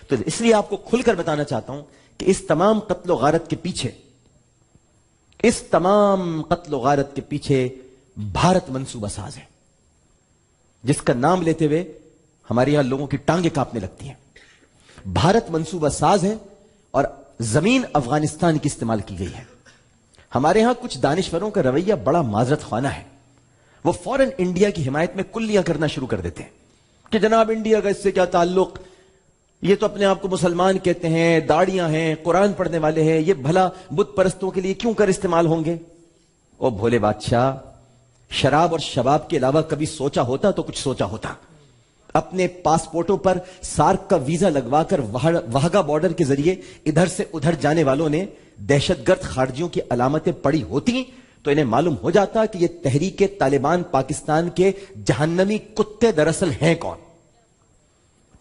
تو اس لیے آپ کو کھل کر بتانا چاہتا ہوں کہ اس تمام قتل و غارت کے پیچھے بھارت منصوبہ ساز ہے، جس کا نام لیتے ہوئے ہمارے یہاں لوگوں کی ٹانگیں کانپنے لگتی ہیں۔ بھارت منصوبہ ساز ہے اور زمین افغانستان کی استعمال کی گئی ہے۔ ہمارے ہاں کچھ دانشوروں کا رویہ بڑا معذرت خانہ ہے، وہ فوراً انڈیا کی حمایت میں کلیاں کرنا شروع کر دیتے ہیں کہ جناب انڈیا کا اس سے کیا تعلق، یہ تو اپنے آپ کو مسلمان کہتے ہیں، داڑیاں ہیں، قرآن پڑھنے والے ہیں، یہ بھلا بت پرستوں کے لیے کیوں کر استعمال ہوں گے؟ او بھولے بادشاہ، شراب اور شباب کے علاوہ کبھی سوچا ہوتا تو کچھ سوچا ہوتا۔ اپنے پاسپورٹوں پر سارک کا ویزا لگوا کر واہگہ بارڈر کے ذریعے ادھر سے ادھر جانے والوں نے دہشت گرد خارجیوں کی علامتیں پڑھی ہوتی تو انہیں معلوم ہو جاتا کہ یہ تحریک طالبان پاکستان کے جہنمی کتے دراصل ہیں کون۔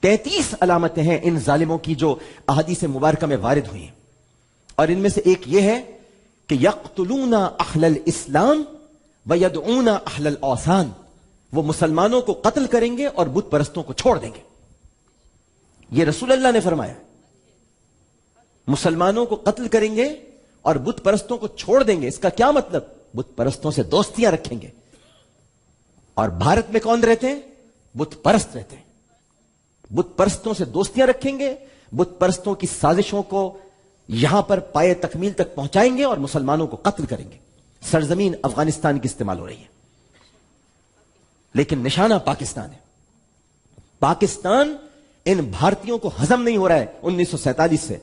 33 علامتیں ہیں ان ظالموں کی جو احادیث مبارکہ میں وارد ہوئی ہیں، اور ان میں سے ایک یہ ہے کہ یقتلون اہل الاسلام ویدعون اہل الاوثان، وہ مسلمانوں کو قتل کریں گے اور بت پرستوں کو چھوڑ دیں گے۔ یہ رسول اللہ نے فرمایا، مسلمانوں کو قتل کریں گے اور بت پرستوں کو چھوڑ دیں گے۔ اس کا کیا مطلب؟ بت پرستوں سے دوستیاں رکھیں گے۔ اور بھارت میں کون رہتے ہیں؟ بت پرست رہتے ہیں۔ بت پرستوں سے دوستیاں رکھیں گے، بت پرستوں کی سازشوں کو یہاں پر پائے تکمیل تک پہنچائیں گے اور مسلمانوں کو قتل کریں گے۔ سرزمین افغانستان کی استعمال ہو رہی ہے، لیکن نشانہ پاکستان ہے۔ پاکستان ان بھارتیوں کو ہضم نہیں ہو رہا ہے 1947 سے۔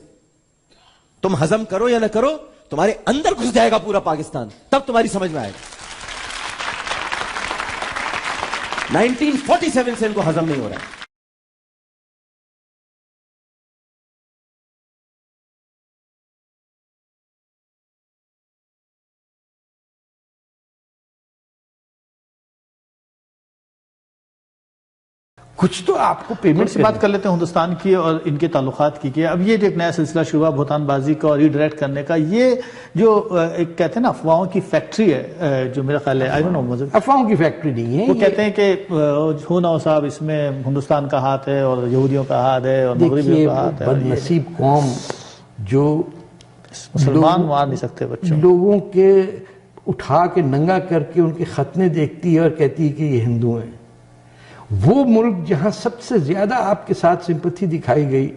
تم ہضم کرو یا نہ کرو، تمہارے اندر گھس جائے گا پورا پاکستان، تب تمہاری سمجھ میں آئے گا۔ 1947 سے ان کو ہضم نہیں ہو رہا ہے۔ کچھ تو آپ کو پیمنٹ سے بات کر لیتے ہیں ہندوستان کی اور ان کے تعلقات کی کہ اب یہ جو ایک نیا سلسلہ شروع ہوا بہتان بازی کا اور ری ڈائریکٹ کرنے کا، یہ جو ایک کہتے ہیں نا افواہوں کی فیکٹری ہے، جو میرا خیال ہے افواہوں کی فیکٹری نہیں ہے، وہ کہتے ہیں کہ ہو نہ ہو صاحب اس میں ہندوستان کا ہاتھ ہے اور یہودیوں کا ہاتھ ہے اور مغربیوں کا ہاتھ ہے۔ بد نصیب قوم جو مسلمان مار نہیں سکتے بچوں، لوگوں کے اٹھا کے ننگا کر کے ان کے ختنے دیکھتی ہے اور کہتی ہے کہ یہ ہندو ہیں۔ وہ ملک جہاں سب سے زیادہ آپ کے ساتھ سمپتھی دکھائی گئی،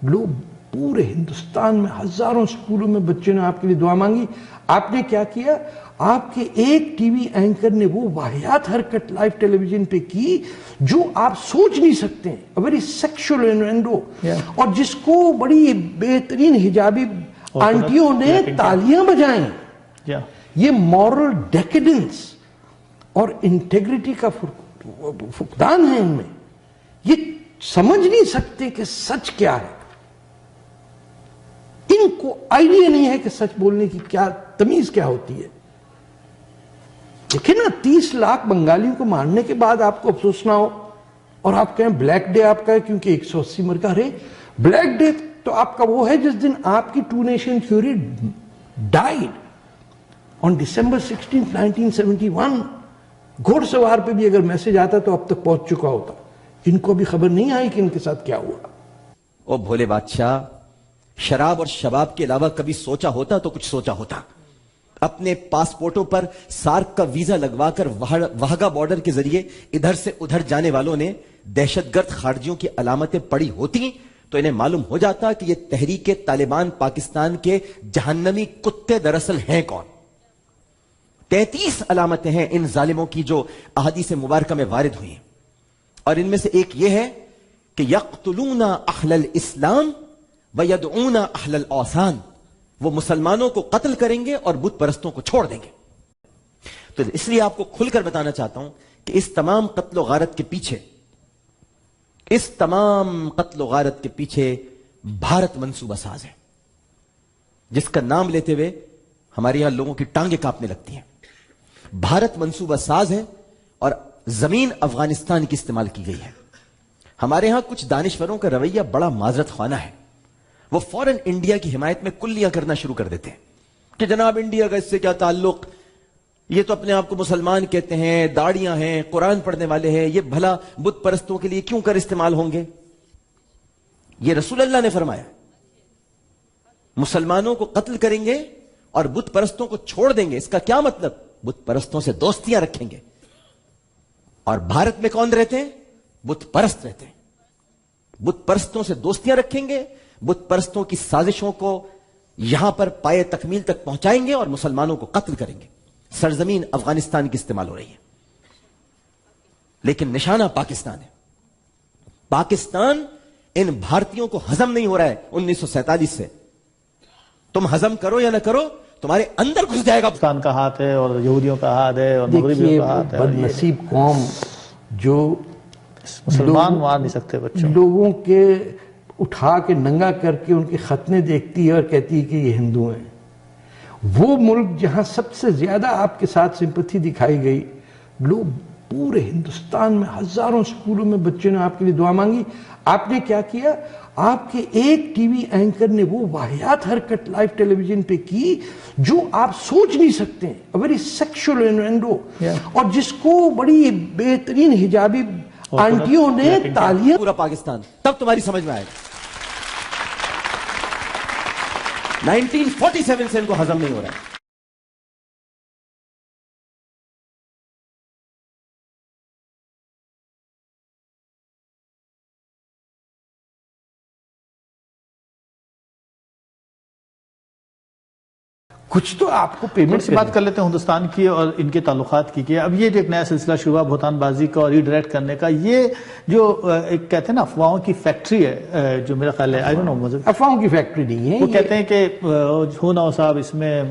لوگ پورے ہندوستان میں ہزاروں سکولوں میں بچوں نے آپ کے لیے دعا مانگی۔ آپ نے کیا کیا؟ آپ کے ایک ٹی وی اینکر نے وہ واہیات حرکت لائیو ٹیلی ویژن پہ کی جو آپ سوچ نہیں سکتے ہیں، ویری سیکشل انوینڈو، اور جس کو بڑی بہترین حجابی آنٹیوں نے تالیاں بجائیں۔ یہ مورل ڈیکیڈنس اور انٹیگریٹی کا فقدان ہے ان میں۔ یہ سمجھ نہیں سکتے کہ سچ کیا ہے، ان کو آئیڈیا نہیں ہے کہ سچ بولنے کی کیا تمیز کیا ہوتی ہے۔ دیکھیں نا، 30 لاکھ بنگالیوں کو مارنے کے بعد آپ کو افسوس نہ ہو اور آپ کہیں بلیک ڈے آپ کا ہے کیونکہ 180 مر گیا۔ ارے بلیک ڈے تو آپ کا وہ ہے جس دن آپ کی two nation theory died on December 16, 1971۔ گھوڑ سوار پہ بھی اگر میسج آتا تو اب تک پہنچ چکا ہوتا۔ ان کو بھی خبر نہیں آئی کہ ان کے ساتھ کیا ہوا۔ او بھولے بادشاہ، شراب اور شباب کے علاوہ کبھی سوچا ہوتا تو کچھ سوچا ہوتا۔ اپنے پاسپورٹوں پر سارک کا ویزا لگوا کر واہگہ بارڈر کے ذریعے ادھر سے ادھر جانے والوں نے دہشت گرد خارجیوں کی علامتیں پڑھی ہوتی تو انہیں معلوم ہو جاتا کہ یہ تحریک طالبان پاکستان کے جہنمی کتے دراصل ہیں کون۔ 33 علامتیں ہیں ان ظالموں کی جو احادیث مبارکہ میں وارد ہوئی ہیں، اور ان میں سے ایک یہ ہے کہ یقتلون اہل الاسلام ویدعون اہل الاوثان، وہ مسلمانوں کو قتل کریں گے اور بت پرستوں کو چھوڑ دیں گے۔ تو اس لیے آپ کو کھل کر بتانا چاہتا ہوں کہ اس تمام قتل و غارت کے پیچھے بھارت منصوبہ ساز ہے، جس کا نام لیتے ہوئے ہمارے یہاں لوگوں کی ٹانگیں کانپنے لگتی ہیں۔ بھارت منصوبہ ساز ہے اور زمین افغانستان کی استعمال کی گئی ہے۔ ہمارے ہاں کچھ دانشوروں کا رویہ بڑا معذرت خانہ ہے، وہ فوراً انڈیا کی حمایت میں کلیاں کرنا شروع کر دیتے ہیں کہ جناب انڈیا کا اس سے کیا تعلق، یہ تو اپنے آپ کو مسلمان کہتے ہیں، داڑیاں ہیں، قرآن پڑھنے والے ہیں، یہ بھلا بت پرستوں کے لیے کیوں کر استعمال ہوں گے؟ یہ رسول اللہ نے فرمایا مسلمانوں کو قتل کریں گے اور بت پرستوں کو چھوڑ دیں گے. اس کا کیا مطلب؟ بت پرستوں سے دوستیاں رکھیں گے. اور بھارت میں کون رہتے ہیں؟ بت پرست رہتے ہیں. بت پرستوں سے دوستیاں رکھیں گے, بت پرستوں کی سازشوں کو یہاں پر پائے تکمیل تک پہنچائیں گے اور مسلمانوں کو قتل کریں گے. سرزمین افغانستان کی استعمال ہو رہی ہے, لیکن نشانہ پاکستان ہے. پاکستان ان بھارتیوں کو ہضم نہیں ہو رہا ہے 1947 سے. تم ہضم کرو یا نہ کرو, تمہارے اندر گھس جائے گا. پاکستان کا ہاتھ ہے اور یہودیوں کا ہاتھ ہے اور مغربیوں کا ہاتھ ہے. بد نصیب قوم جو مسلمان مار نہیں سکتے بچوں. لوگوں کے اٹھا کے ننگا کر کے ان کے ختنے دیکھتی ہے اور کہتی ہے کہ یہ ہندو ہیں. وہ ملک جہاں سب سے زیادہ آپ کے ساتھ سمپتھی دکھائی گئی, لوگ پورے ہندوستان میں ہزاروں سکولوں میں بچوں نے آپ کے لیے دعا مانگی. آپ نے کیا کیا؟ آپ کے ایک ٹی وی اینکر نے وہ واحد حرکت لائیو ٹیلی ویژن پہ کی جو آپ سوچ نہیں سکتے, ویری سیکشل انوینڈو, اور جس کو بڑی بہترین حجابی آنٹیوں نے تالیاں. پورا پاکستان تب تمہاری سمجھ میں آئے گا. 1947 سے ان کو ہضم نہیں ہو رہا ہے. کچھ تو آپ کو پیمنٹ سے بات کر لیتے ہیں ہندوستان کی اور ان کے تعلقات کی. اب یہ جو ایک نیا سلسلہ شروع ہوا بہتان بازی کا اور ری ڈائریکٹ کرنے کا, یہ جو ایک کہتے ہیں نا افواہوں کی فیکٹری ہے, جو میرا خیال ہے افواہوں کی فیکٹری نہیں ہے. وہ کہتے ہیں کہ ہو نہ ہو صاحب اس میں